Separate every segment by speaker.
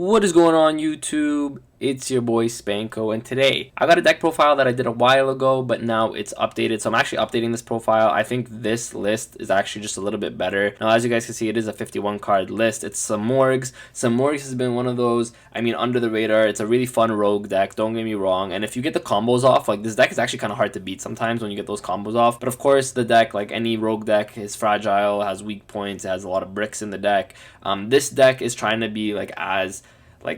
Speaker 1: What is going on, YouTube? It's your boy Spanko, and today I got a deck profile that I did a while ago, but now it's updated. So I'm actually updating this profile. I think this list is actually just a little bit better. Now, as you guys can see, it is a 51 card list. It's Simorgh's. Simorgh's has been one of those, under the radar. It's a really fun rogue deck, don't get me wrong. And if you get the combos off, like, this deck is actually kind of hard to beat sometimes when you get those combos off. But of course, the deck, like any rogue deck, is fragile, has weak points, it has a lot of bricks in the deck. This deck is trying to be as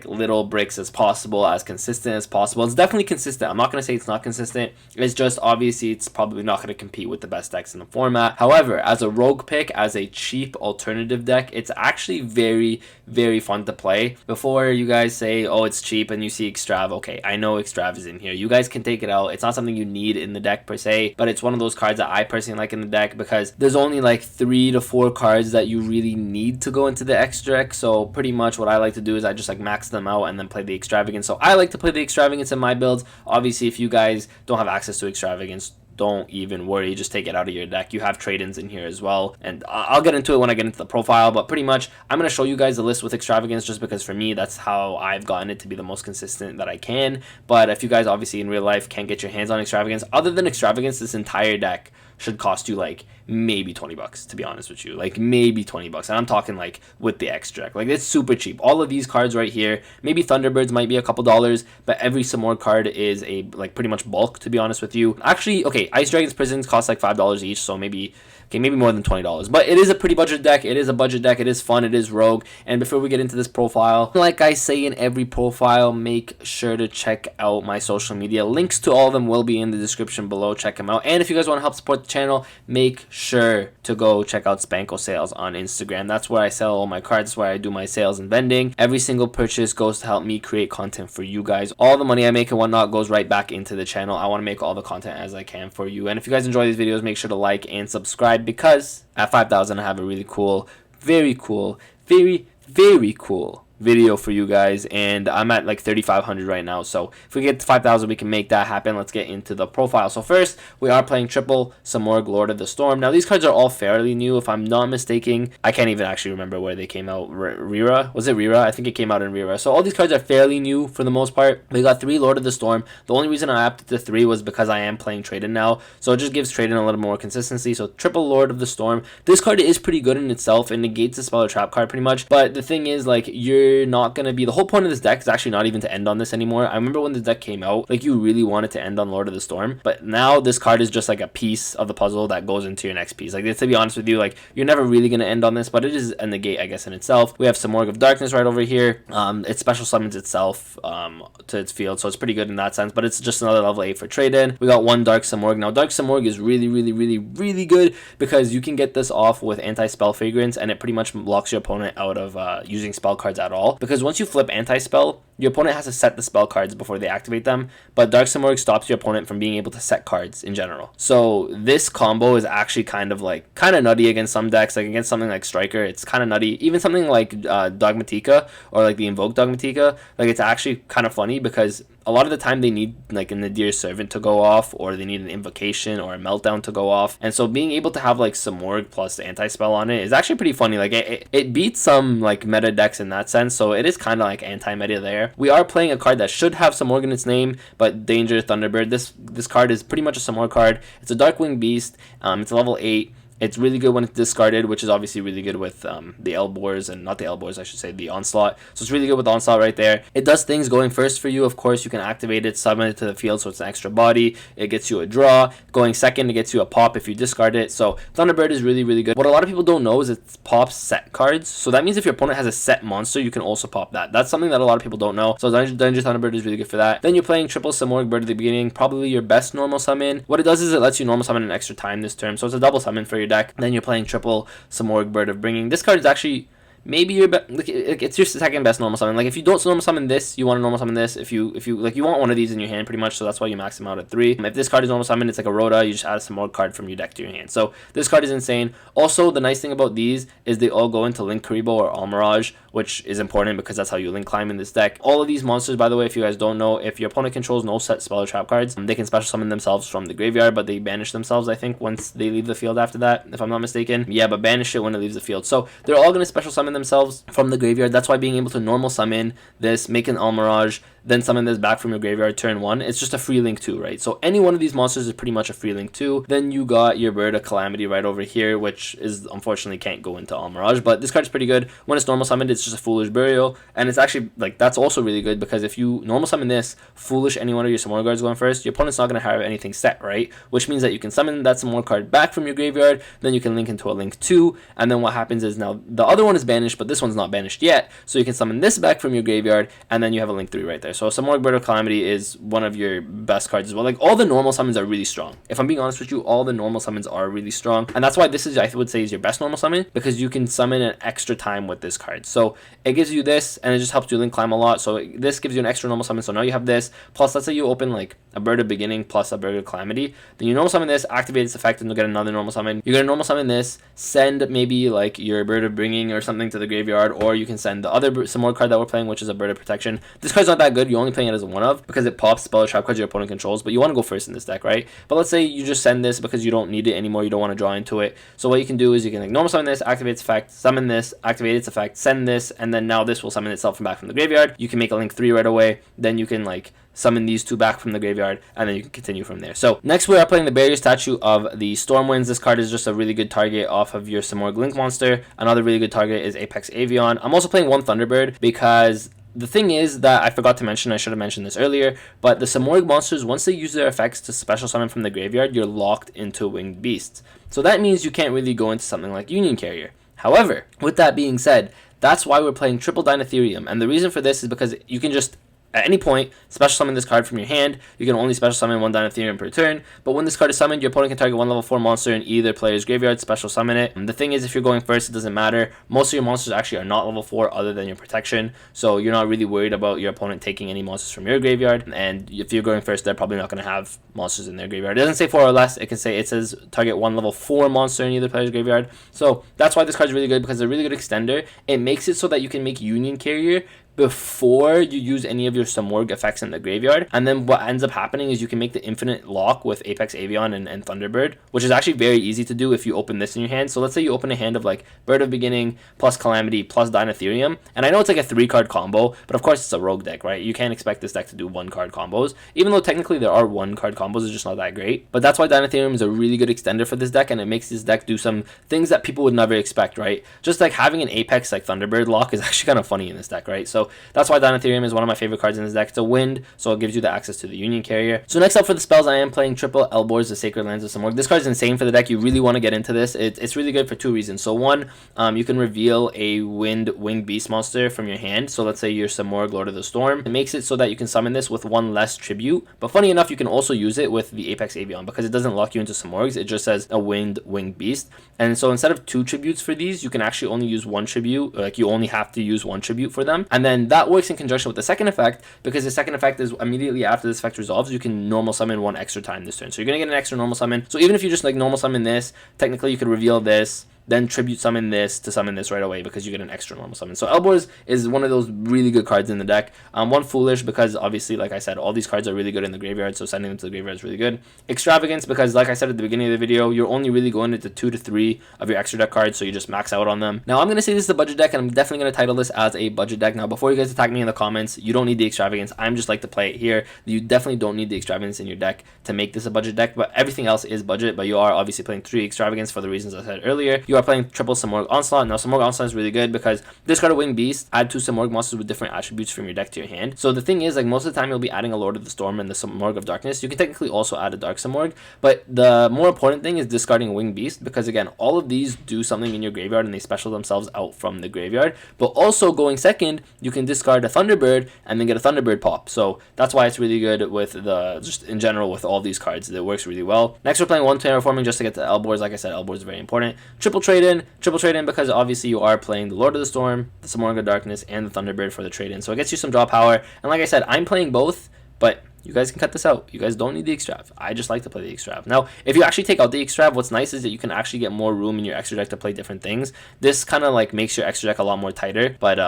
Speaker 1: little bricks as possible, as consistent as possible. It's definitely consistent. I'm not going to say it's not consistent. It's just obviously it's probably not going to compete with the best decks in the format. However, as a rogue pick, as a cheap alternative deck, it's actually very, very fun to play. Before you guys say, oh, it's cheap and you see Extrav, okay, I know Extrav is in here. You guys can take it out. It's not something you need in the deck per se, but it's one of those cards that I personally like in the deck because there's only 3 to 4 cards that you really need to go into the X deck. So pretty much what I like to do is I just max them out and then play the extravagance. So I like to play the extravagance in my builds. Obviously, if you guys don't have access to extravagance, don't even worry, just take it out of your deck. You have trade-ins in here as well, and I'll get into it when I get into the profile, but pretty much I'm going to show you guys the list with extravagance just because for me that's how I've gotten it to be the most consistent that I can. But if you guys obviously in real life can't get your hands on extravagance, other than extravagance, this entire deck should cost you maybe 20 bucks, to be honest with you, maybe 20 bucks, and I'm talking with the X deck. It's super cheap. All of these cards right here, maybe Thunderbirds might be a couple dollars, but every Simorgh card is a pretty much bulk, to be honest with you. Actually, okay, Ice Dragons Prisons cost $5 each, so maybe more than $20, but it is a pretty budget deck. It is a budget deck. It is fun. It is rogue. And before we get into this profile, like I say in every profile, make sure to check out my social media. Links to all of them will be in the description below. Check them out. And if you guys want to help support the channel, make sure to go check out Spanko Sales on Instagram. That's where I sell all my cards. That's where I do my sales and vending. Every single purchase goes to help me create content for you guys. All the money I make and whatnot goes right back into the channel. I want to make all the content as I can for you. And if you guys enjoy these videos, make sure to like and subscribe, because at 5,000 I have a really cool, very cool, very, very cool video for you guys, and I'm at 3,500 right now. So if we get to 5,000, we can make that happen. Let's get into the profile. So first, we are playing triple Simorgh, Lord of the Storm. Now these cards are all fairly new, if I'm not mistaken. I can't even actually remember where they came out. Rira? Was it Rira? I think it came out in Rira. So all these cards are fairly new for the most part. We got 3 Lord of the Storm. The only reason I opted to 3 was because I am playing Trade-In now, so it just gives Trade-In a little more consistency. So triple Lord of the Storm. This card is pretty good in itself. It negates the spell or trap card pretty much, but the thing is, you're not gonna be, the whole point of this deck is actually not even to end on this anymore. I remember when the deck came out, you really wanted to end on Lord of the Storm, but now this card is just a piece of the puzzle that goes into your next piece. To be honest with you, you're never really gonna end on this, but it is a negate, I guess, in itself. We have Simorgh of Darkness right over here. It special summons itself to its field, so it's pretty good in that sense, but it's just another level 8 for trade-in. We got 1 Dark Simorgh. Now Dark Simorgh is really, really, really, really good because you can get this off with anti-spell fragrance, and it pretty much blocks your opponent out of using spell cards at all, because once you flip anti-spell, your opponent has to set the spell cards before they activate them, but Dark Simorgh stops your opponent from being able to set cards in general. So this combo is actually kind of nutty against some decks, against something like Striker. It's kind of nutty. Even something like Dogmatika or the Invoke Dogmatika, it's actually kind of funny because a lot of the time they need a Nadir Servant to go off, or they need an Invocation or a Meltdown to go off, and so being able to have Simorgh plus anti-spell on it is actually pretty funny. It beats some meta decks in that sense, so it is kind of anti-meta there. We are playing a card that should have Simorgh in its name, but Danger Thunderbird. This card is pretty much a Simorgh card. It's a Darkwing Beast. It's a level 8. It's really good when it's discarded, which is obviously really good with the Elbors, and not the Elbors, I should say, the Onslaught. So it's really good with Onslaught right there. It does things going first for you. Of course, you can activate it, summon it to the field, so it's an extra body. It gets you a draw. Going second, it gets you a pop if you discard it. So Thunderbird is really, really good. What a lot of people don't know is it pops set cards. So that means if your opponent has a set monster, you can also pop that. That's something that a lot of people don't know. So Danger Thunderbird is really good for that. Then you're playing triple Simorgh Bird at the beginning, probably your best normal summon. What it does is it lets you normal summon an extra time this turn, so it's a double summon for your deck. Then you're playing triple Simorgh Bird of Bringing. This card is actually maybe your it's your second best normal summon. If you don't normal summon this, you want to normal summon this. If you you want one of these in your hand pretty much, so that's why you max them out at 3. If this card is normal summon, it's like a Rhoda, you just add a Simorgh card from your deck to your hand. So this card is insane. Also, the nice thing about these is they all go into Link Karibo or Almirage, which is important because that's how you link climb in this deck. All of these monsters, by the way, if you guys don't know, if your opponent controls no set spell or trap cards, they can special summon themselves from the graveyard, but they banish themselves, I think, once they leave the field after that, if I'm not mistaken. Yeah, but banish it when it leaves the field. So they're all going to special summon themselves from the graveyard. That's why being able to normal summon this, make an Almirage, then summon this back from your graveyard turn 1, it's just a free link 2, right? So any one of these monsters is pretty much a free link 2. Then you got your Bird of Calamity right over here, which is unfortunately can't go into Almirage, but this card's pretty good. When it's normal summoned, it's just a Foolish Burial, and it's actually, like, that's also really good because if you normal summon this, Foolish any one of your Simorgh guards going first, your opponent's not going to have anything set, right? Which means that you can summon that Simorgh card back from your graveyard, then you can link into a link 2, and then what happens is now the other one is banished, but this one's not banished yet, so you can summon this back from your graveyard, and then you have a link 3 right there. So Simorgh Bird of Calamity is one of your best cards as well. Like, all the normal summons are really strong. If I'm being honest with you, all the normal summons are really strong, and that's why this is, I would say, is your best normal summon, because you can summon an extra time with this card. So it gives you this, and it just helps you link climb a lot. So this gives you an extra normal summon. So now you have this, plus let's say you open like a Bird of Beginning plus a Bird of Calamity, then you normal summon this, activate its effect, and you'll get another normal summon. You're gonna normal summon this, send maybe like your Bird of Bringing or something to the graveyard, or you can send the other Simorgh card that we're playing, which is a Bird of Protection. This card's not that good. You're only playing it as a one of because it pops spell or trap cards your opponent controls, but you want to go first in this deck, right? But let's say you just send this because you don't need it anymore, you don't want to draw into it. So what you can do is you can like normal summon this, activate its effect, summon this, activate its effect, send this, and then now this will summon itself from back from the graveyard. You can make a link 3 right away, then you can like summon these 2 back from the graveyard, and then you can continue from there. So next we are playing the Barrier Statue of the Stormwinds. This card is just a really good target off of your Simorgh Link monster. Another really good target is Apex Avion. I'm also playing 1 Thunderbird because the thing is that I forgot to mention, I should have mentioned this earlier, but the Simorgh monsters, once they use their effects to special summon from the graveyard, you're locked into Winged Beasts. So that means you can't really go into something like Union Carrier. However, with that being said, that's why we're playing Triple Dinotherium, and the reason for this is because you can just at any point special summon this card from your hand. You can only special summon 1 Dinotherium per turn, but when this card is summoned, your opponent can target 1 level 4 monster in either player's graveyard, special summon it. And the thing is, if you're going first, it doesn't matter. Most of your monsters actually are not level 4 other than your protection, so you're not really worried about your opponent taking any monsters from your graveyard. And if you're going first, they're probably not going to have monsters in their graveyard. It doesn't say 4 or less, it says target 1 level 4 monster in either player's graveyard. So that's why this card is really good, because it's a really good extender. It makes it so that you can make Union Carrier before you use any of your Simorgh effects in the graveyard, and then what ends up happening is you can make the infinite lock with Apex Avion and Thunderbird, which is actually very easy to do if you open this in your hand. So let's say you open a hand of like Bird of Beginning plus Calamity plus Dinotherium, and I know it's like a 3-card combo, but of course it's a rogue deck, right? You can't expect this deck to do 1-card combos, even though technically there are 1-card combos, it's just not that great. But that's why Dinotherium is a really good extender for this deck, and it makes this deck do some things that people would never expect, right? Just like having an Apex like Thunderbird lock is actually kind of funny in this deck, right? So that's why Dinotherium is one of my favorite cards in this deck. It's a wind, so it gives you the access to the Union Carrier. So next up for the spells, I am playing Triple Elborz, the Sacred Lands of Simorgh. This card is insane for the deck. You really want to get into this. It's really good for 2 reasons. So one, you can reveal a winged beast monster from your hand. So let's say you're Simorgh Lord of the Storm. It makes it so that you can summon this with 1 less tribute. But funny enough, you can also use it with the Apex Avion because it doesn't lock you into Simorghs. It just says a winged beast. And so instead of 2 tributes for these, you can actually only use 1 tribute. Like you only have to use 1 tribute for them. And then that works in conjunction with the second effect, because the second effect is immediately after this effect resolves, you can normal summon 1 extra time this turn. So you're going to get an extra normal summon. So even if you just like normal summon this, technically you could reveal this, then tribute summon this to summon this right away because you get an extra normal summon. So Elborz is one of those really good cards in the deck. 1 Foolish because obviously, like I said, all these cards are really good in the graveyard, so sending them to the graveyard is really good. Extravagance because, like I said at the beginning of the video, you're only really going into 2 to 3 of your extra deck cards, so you just max out on them. Now I'm going to say this is a budget deck, and I'm definitely going to title this as a budget deck. Now before you guys attack me in the comments, you don't need the Extravagance. I'm just like to play it here. You definitely don't need the Extravagance in your deck to make this a budget deck, but everything else is budget. But you are obviously playing 3 Extravagance for the reasons I said earlier. You are playing triple Simorgh Onslaught. Now Simorgh Onslaught is really good because this card of Winged Beast, add 2 Simorgh monsters with different attributes from your deck to your hand. So the thing is, like most of the time you'll be adding a Lord of the Storm and the Simorgh of Darkness. You can technically also add a Dark Simorgh, but the more important thing is discarding a Winged Beast, because again, all of these do something in your graveyard and they special themselves out from the graveyard. But also going second, you can discard a Thunderbird and then get a Thunderbird pop. So that's why it's really good with the, just in general with all these cards. It works really well. Next we're playing 1 Terraforming just to get to Elborz. Like I said, Elborz is very important. Triple trade in because obviously you are playing the Lord of the Storm, the Simorgh of Darkness, and the Thunderbird for the trade in. So it gets you some draw power. And like I said, I'm playing both, but you guys can cut this out. You guys don't need the Extrav. I just like to play the Extrav. Now, if you actually take out the Extrav, what's nice is that you can actually get more room in your extra deck to play different things. This kind of like makes your extra deck a lot more tighter. But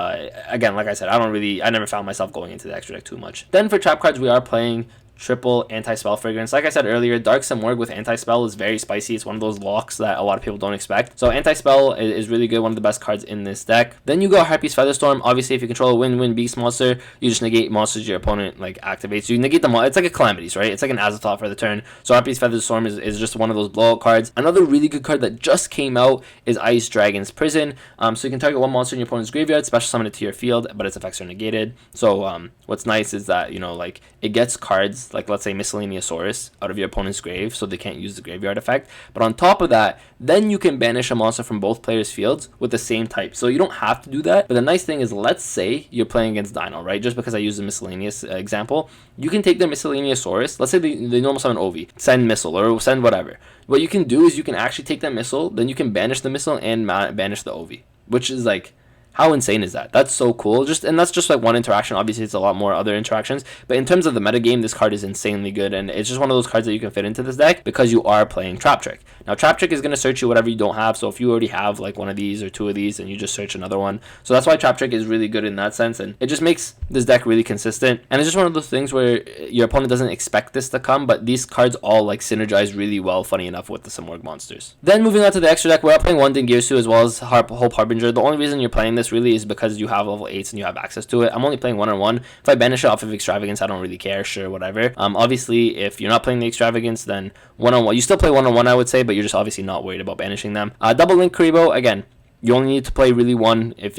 Speaker 1: again, like I said, I never found myself going into the extra deck too much. Then for trap cards, we are playing triple anti-spell fragrance. Like I said earlier, Dark Simorgh with anti-spell is very spicy. It's one of those locks that a lot of people don't expect. So anti-spell is really good, one of the best cards in this deck. Then you go Harpy's Featherstorm. Obviously, if you control a win-win beast monster, you just negate monsters your opponent like activates. You negate them all. It's like a Calamities, right? It's like an Azathoth for the turn. So Harpy's Featherstorm is just one of those blowout cards. Another really good card that just came out is Ice Dragon's Prison. So you can target one monster in your opponent's graveyard, special summon it to your field, but its effects are negated. So what's nice is that, you know, like it gets cards like, let's say, Miscellaneousaurus out of your opponent's grave, so they can't use the graveyard effect. But on top of that, then you can banish a monster from both players' fields with the same type. So you don't have to do that. But the nice thing is, let's say you're playing against Dino, right? Just because I use the miscellaneous example, you can take their Miscellaneousaurus. Let's say they normal summon Ovi, send missile or send whatever. What you can do is you can actually take that missile, then you can banish the missile and banish the Ovi, which is like, how insane is that? That's so cool. And that's just like one interaction. Obviously, it's a lot more other interactions. But in terms of the metagame, this card is insanely good. And it's just one of those cards that you can fit into this deck because you are playing Trap Trick. Now, Trap Trick is going to search you whatever you don't have. So if you already have like one of these or two of these, then you just search another one. So that's why Trap Trick is really good in that sense. And it just makes this deck really consistent. And it's just one of those things where your opponent doesn't expect this to come. But these cards all like synergize really well, funny enough, with the Simorgh monsters. Then moving on to the extra deck, we're playing one Dingirsu as well as Hope Harbinger. The only reason you're playing this really is because you have level 8s and you have access to it. I'm only playing 1-on-1. If I banish it off of Extravagance, I don't really care. Sure, whatever. Obviously, if you're not playing the Extravagance, then 1-on-1. You still play 1-on-1, I would say, but you're just obviously not worried about banishing them. Double Link Karibo, again, you only need to play really one if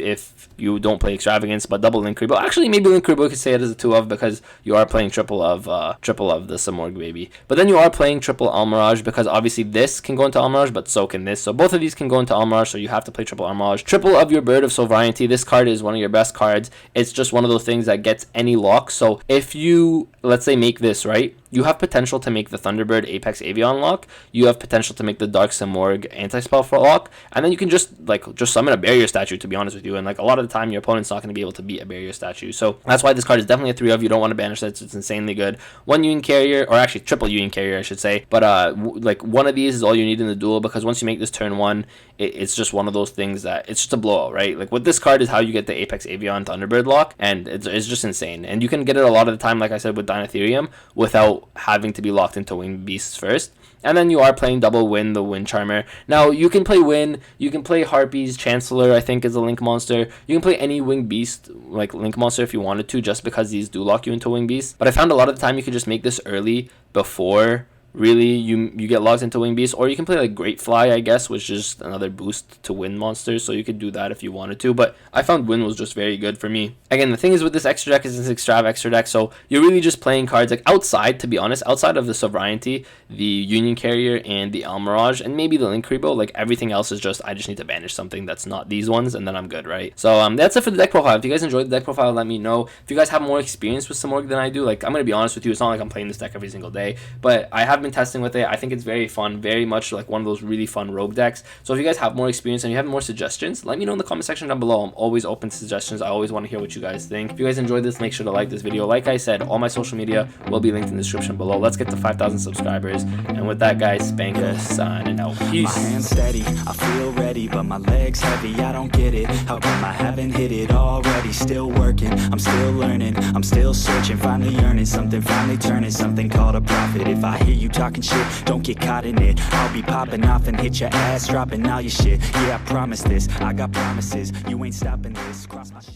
Speaker 1: you don't play Extravagance, but double Link Karibo. Actually, maybe Link Karibo could say it as a 2-of because you are playing triple of the Simorgh baby. But then you are playing triple Almirage because obviously this can go into Almirage, but so can this. So both of these can go into Almirage, so you have to play triple Almirage. Triple of your Bird of Sovereignty. This card is one of your best cards. It's just one of those things that gets any lock. So if you, let's say, make this, right? You have potential to make the Thunderbird Apex Avian lock. You have potential to make the Dark Simorgh anti-spell for lock. And then you can just summon a barrier statue, to be honest with you. And like a lot of the time, your opponent's not going to be able to beat a barrier statue. So that's why this card is definitely a 3-of. You don't want to banish it. It's insanely good. One Union Carrier, or actually triple Union Carrier, I should say. But like one of these is all you need in the duel because once you make this turn 1, it's just one of those things that it's just a blowout, right? Like with this card is how you get the Apex Avian Thunderbird lock, and it's just insane. And you can get it a lot of the time, like I said, with Dinotherium without having to be locked into Winged Beasts first. And then you are playing double Win, the Wind Charmer. Now, you can play Win, you can play Harpy's Chancellor, I think, is a Link monster. You can play any Winged Beast, like Link monster if you wanted to, just because these do lock you into Winged Beast. But I found a lot of the time you could just make this early before really you get locked into Wing Beast, or you can play like Great Fly, I guess, which is just another boost to Wind monsters, so you could do that if you wanted to. But I found Wind was just very good for me. Again, the thing is with this extra deck is this Extrav extra deck, so you're really just playing cards like outside, to be honest, outside of the Sovereignty, the Union Carrier, and the Almirage, and maybe the Link Karibo. Like everything else is just I just need to banish something that's not these ones, and then I'm good, right? So that's it for the deck profile. If you guys enjoyed the deck profile, let me know. If you guys have more experience with Simorgh than I do, like I'm gonna be honest with you, it's not like I'm playing this deck every single day, but I have been testing with it. I think it's very fun, very much like one of those really fun rogue decks. So if you guys have more experience and you have more suggestions, let me know in the comment section down below. I'm always open to suggestions. I always want to hear what you guys think. If you guys enjoyed this, make sure to like this video. Like I said, all my social media will be linked in the description below. Let's get to 5,000 subscribers. And with that, guys, Spanko signing out. Peace.
Speaker 2: My hands steady, I feel ready, but my legs heavy. I don't get it. How come I haven't hit it already? Still working, I'm still learning, I'm still searching, finally earning something, finally turning something called a profit. If I hear you talking shit, don't get caught in it. I'll be popping off and hit your ass, dropping all your shit. Yeah, I promise this, I got promises. You ain't stopping this, cross my shit.